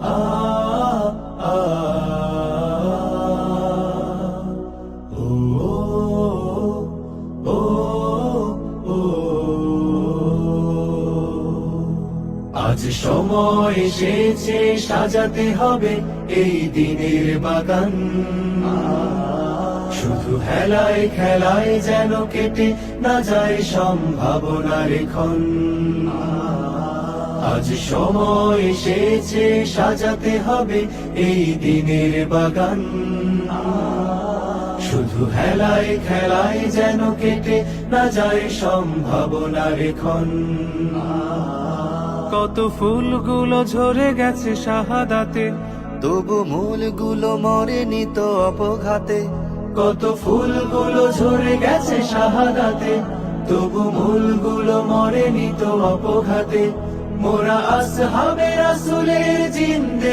আ আ ও ও ও আজ সময় এসেছে সাজাতে হবে এই দিনের বাগান। শুধু হেলায় খেলায় যেন কেটে না যায় সম্ভাবনার ক্ষণ। আজ সময় এসেছে সাজাতে হবে এই দিনের বাগান। শুধু হেলায় খেলায় যেন কেটে না যায় সম্ভাবনার ক্ষণ। কত ফুলগুলো ঝরে গেছে শাহাদাতে, তবু মূলগুলো মরেনি তো অপঘাতে। কত ফুলগুলো ঝরে গেছে শাহাদাতে, তবু মূলগুলো মরেনি তো অপঘাতে। মোরা আসহাবে রাসূলের জিন্দে